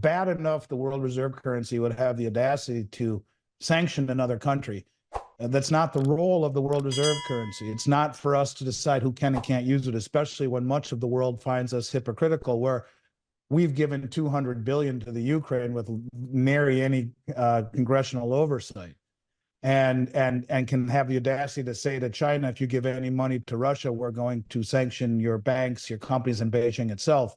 bad enough the world reserve currency would have the audacity to sanction another country. That's not the role of the world reserve currency. It's not for us to decide who can and can't use it, especially when much of the world finds us hypocritical, where we've given 200 billion to the Ukraine with nary any congressional oversight, and can have the audacity to say to China, if you give any money to Russia, we're going to sanction your banks, your companies in Beijing itself.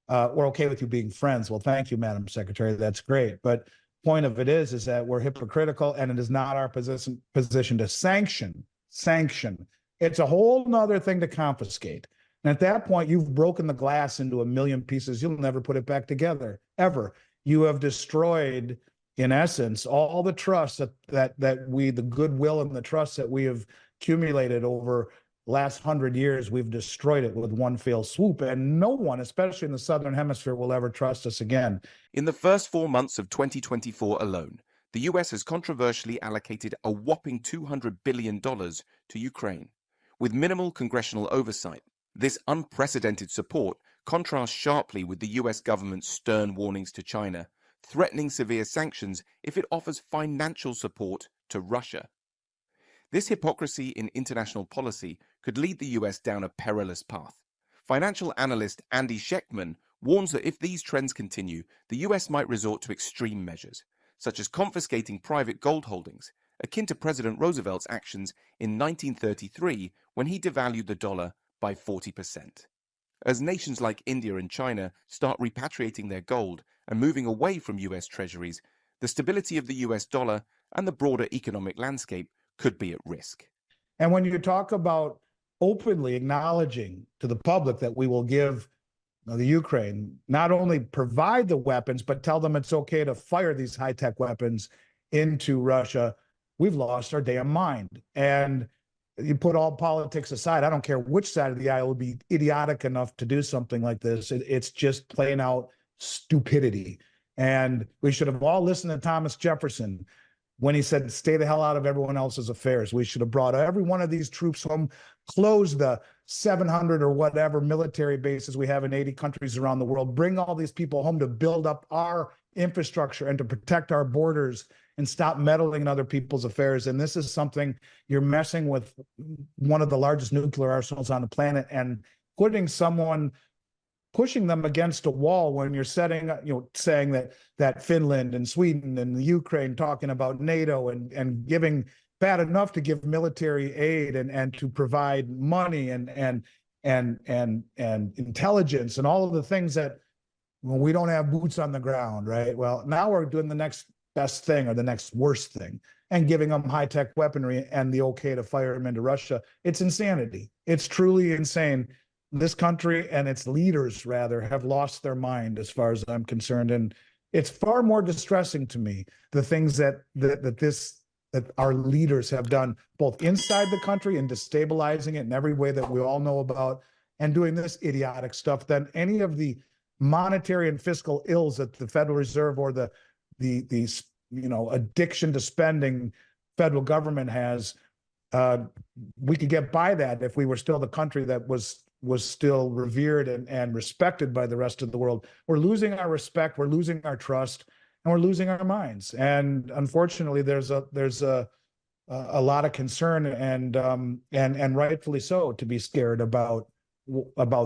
We're okay with you being friends. Well, thank you, Madam Secretary. That's great. But point of it is that we're hypocritical, and it is not our position to sanction. It's a whole nother thing to confiscate. And at that point, you've broken the glass into a million pieces. You'll never put it back together, ever. You have destroyed, in essence, all the trust the goodwill and the trust that we have accumulated over last 100 years. We've destroyed it with one fell swoop, and no one, especially in the Southern Hemisphere, will ever trust us again. In the first 4 months of 2024 alone, the US has controversially allocated a whopping $200 billion to Ukraine, with minimal congressional oversight. This unprecedented support contrasts sharply with the US government's stern warnings to China, threatening severe sanctions if it offers financial support to Russia. This hypocrisy in international policy could lead the US down a perilous path. Financial analyst Andy Shechtman warns that if these trends continue, the US might resort to extreme measures, such as confiscating private gold holdings, akin to President Roosevelt's actions in 1933 when he devalued the dollar by 40%. As nations like India and China start repatriating their gold and moving away from US treasuries, the stability of the US dollar and the broader economic landscape could be at risk. And when you talk about openly acknowledging to the public that we will give the Ukraine, not only provide the weapons, but tell them it's okay to fire these high-tech weapons into Russia, we've lost our damn mind. And you put all politics aside, I don't care which side of the aisle would be idiotic enough to do something like this. It's just plain out stupidity. And we should have all listened to Thomas Jefferson when he said, stay the hell out of everyone else's affairs. We should have brought every one of these troops home, closed the 700 or whatever military bases we have in 80 countries around the world, bring all these people home to build up our infrastructure and to protect our borders and stop meddling in other people's affairs. And this is something, you're messing with one of the largest nuclear arsenals on the planet and pushing them against a wall when you're saying that Finland and Sweden and the Ukraine talking about NATO and giving bad enough to give military aid and to provide money and intelligence and all of the things that, well, we don't have boots on the ground, right? Well, now we're doing the next best thing or the next worst thing and giving them high-tech weaponry and the okay to fire them into Russia. It's insanity. It's truly insane. This country and its leaders, rather, have lost their mind as far as I'm concerned. And it's far more distressing to me, the things that our leaders have done, both inside the country and destabilizing it in every way that we all know about, and doing this idiotic stuff, than any of the monetary and fiscal ills that the Federal Reserve or the addiction to spending federal government has. We could get by that if we were still the country that was still revered and respected by the rest of the world. We're losing our respect, we're losing our trust, and we're losing our minds. And unfortunately, there's a lot of concern and rightfully so to be scared about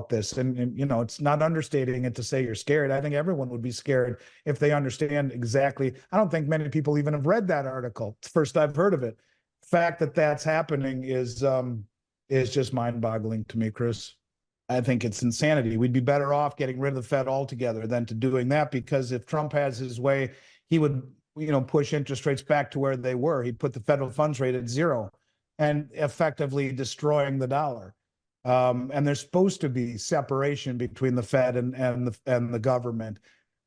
this. And it's not understating it to say you're scared. I think everyone would be scared if they understand exactly. I don't think many people even have read that article. It's the first I've heard of it. The fact that that's happening is just mind-boggling to me, Chris. I think it's insanity. We'd be better off getting rid of the Fed altogether than to doing that, because if Trump has his way, he would, push interest rates back to where they were. He'd put the federal funds rate at zero and effectively destroying the dollar. And there's supposed to be separation between the Fed and the government.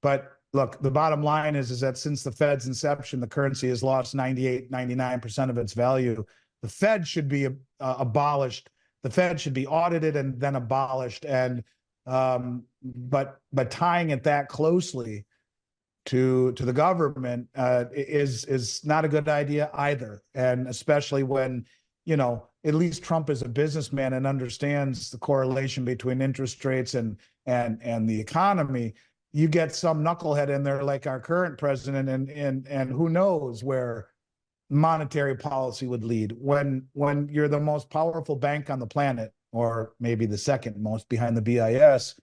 But look, the bottom line is that since the Fed's inception, the currency has lost 98, 99% of its value. The Fed should be abolished. The Fed should be audited and then abolished. And but tying it that closely to the government is not a good idea either. And especially when, at least Trump is a businessman and understands the correlation between interest rates and the economy. you get some knucklehead in there like our current president, and who knows where monetary policy would lead when you're the most powerful bank on the planet, or maybe the second most behind the BIS.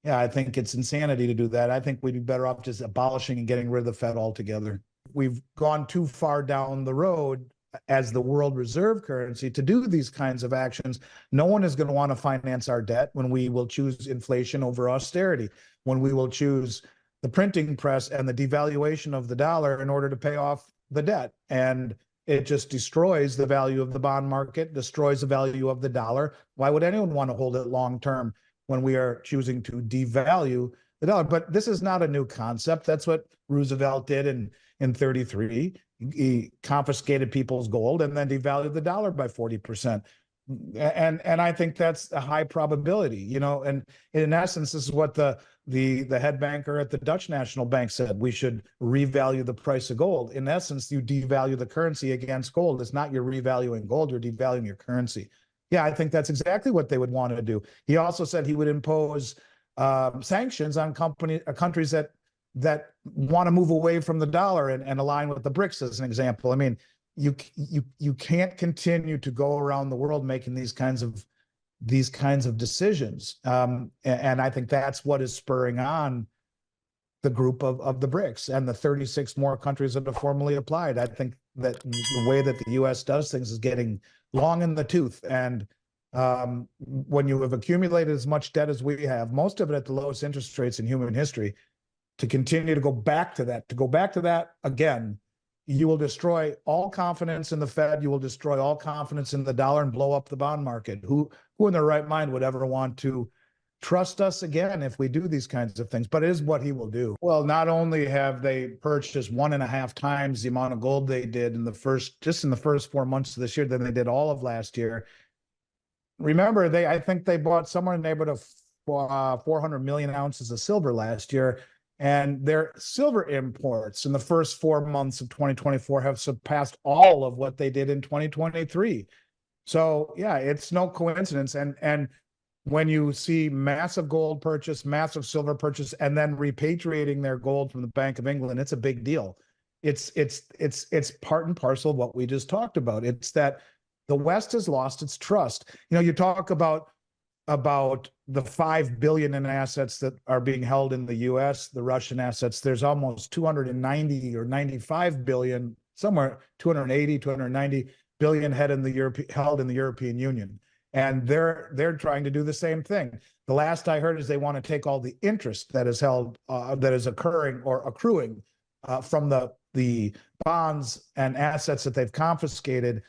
Yeah, I think it's insanity to do that. I think we'd be better off just abolishing and getting rid of the Fed altogether. We've gone too far down the road as the world reserve currency to do these kinds of actions. No one is going to want to finance our debt when we will choose inflation over austerity, when we will choose the printing press and the devaluation of the dollar in order to pay off the debt. And it just destroys the value of the bond market, destroys the value of the dollar. Why would anyone want to hold it long term when we are choosing to devalue the dollar? But this is not a new concept. That's what Roosevelt did in 33. He confiscated people's gold and then devalued the dollar by 40%. And I think that's a high probability, you know, and in essence, this is what the head banker at the Dutch National Bank said. We should revalue the price of gold. In essence, you devalue the currency against gold. It's not you're revaluing gold, you're devaluing your currency. Yeah, I think that's exactly what they would want to do. He also said he would impose sanctions on countries that want to move away from the dollar and align with the BRICS, as an example. I mean, you can't continue to go around the world making these kinds of decisions, and I think that's what is spurring on the group of the BRICS and the 36 more countries that have formally applied. I think that the way that the U.S. does things is getting long in the tooth, and when you have accumulated as much debt as we have, most of it at the lowest interest rates in human history, to continue to go back to that again, you will destroy all confidence in the Fed. You will destroy all confidence in the dollar and blow up the bond market. Who in their right mind would ever want to trust us again if we do these kinds of things? But it is what he will do. Well, not only have they purchased 1.5 times the amount of gold they did in the first 4 months of this year than they did all of last year. Remember, I think they bought somewhere in the neighborhood of 400 million ounces of silver last year. And their silver imports in the first 4 months of 2024 have surpassed all of what they did in 2023. So yeah, it's no coincidence. And when you see massive gold purchase, massive silver purchase, and then repatriating their gold from the Bank of England, it's a big deal. It's part and parcel of what we just talked about. It's that the West has lost its trust. You know, you talk about the 5 billion in assets that are being held in the US, the Russian assets. There's almost 290 or 95 billion, somewhere 280, 290 billion held in the European Union. And they're trying to do the same thing. The last I heard is they want to take all the interest that is held, that is occurring or accruing from the bonds and assets that they've confiscated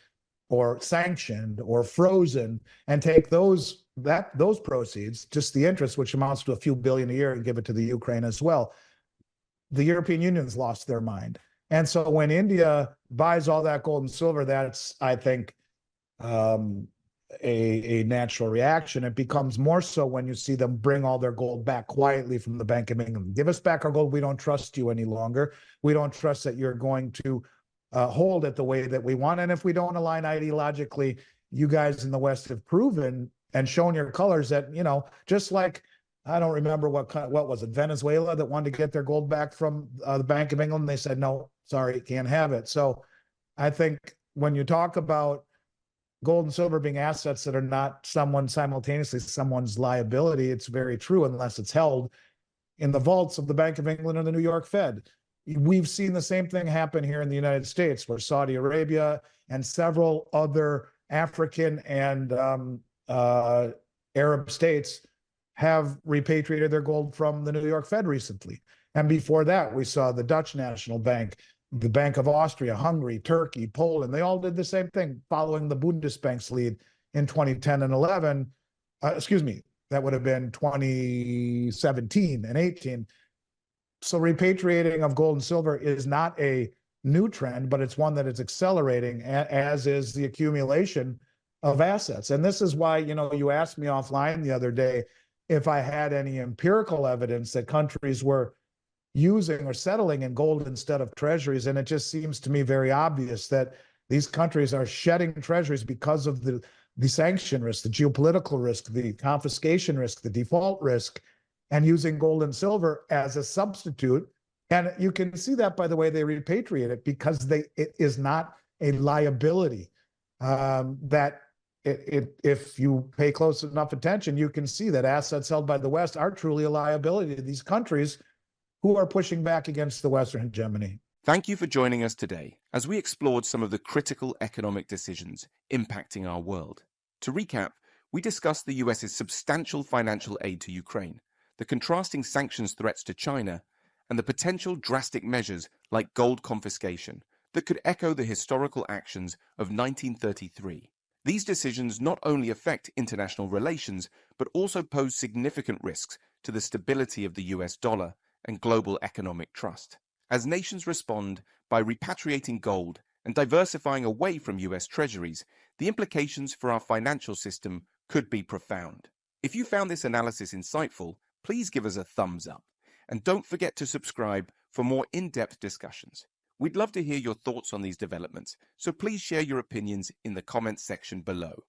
or sanctioned or frozen, and take those proceeds, just the interest, which amounts to a few billion a year, and give it to the Ukraine as well. The European Union's lost their mind. And so when India buys all that gold and silver, that's, I think, a natural reaction. It becomes more so when you see them bring all their gold back quietly from the Bank of England. Give us back our gold. We don't trust you any longer. We don't trust that you're going to hold it the way that we want. And if we don't align ideologically, you guys in the West have proven and shown your colors that, you know, just like, I don't remember what was it, Venezuela, that wanted to get their gold back from the Bank of England. They said, no, sorry, can't have it. So I think when you talk about gold and silver being assets that are not simultaneously someone's liability, it's very true unless it's held in the vaults of the Bank of England or the New York Fed. We've seen the same thing happen here in the United States, where Saudi Arabia and several other African and Arab states have repatriated their gold from the New York Fed recently. And before that, we saw the Dutch National Bank, the Bank of Austria, Hungary, Turkey, Poland. They all did the same thing, following the Bundesbank's lead in 2010 and 11. That would have been 2017 and 18. So repatriating of gold and silver is not a new trend, but it's one that is accelerating, as is the accumulation of assets. And this is why, you know, you asked me offline the other day if I had any empirical evidence that countries were using or settling in gold instead of treasuries. And it just seems to me very obvious that these countries are shedding treasuries because of the sanction risk, the geopolitical risk, the confiscation risk, the default risk. and using gold and silver as a substitute. And you can see that by the way they repatriate it, because it is not a liability. If you pay close enough attention, you can see that assets held by the West are truly a liability to these countries who are pushing back against the Western hegemony. Thank you for joining us today as we explored some of the critical economic decisions impacting our world. To recap, we discussed the US's substantial financial aid to Ukraine, the contrasting sanctions threats to China, and the potential drastic measures like gold confiscation that could echo the historical actions of 1933. These decisions not only affect international relations, but also pose significant risks to the stability of the US dollar and global economic trust. As nations respond by repatriating gold and diversifying away from US treasuries, the implications for our financial system could be profound. If you found this analysis insightful, please give us a thumbs up. And don't forget to subscribe for more in-depth discussions. We'd love to hear your thoughts on these developments, so please share your opinions in the comments section below.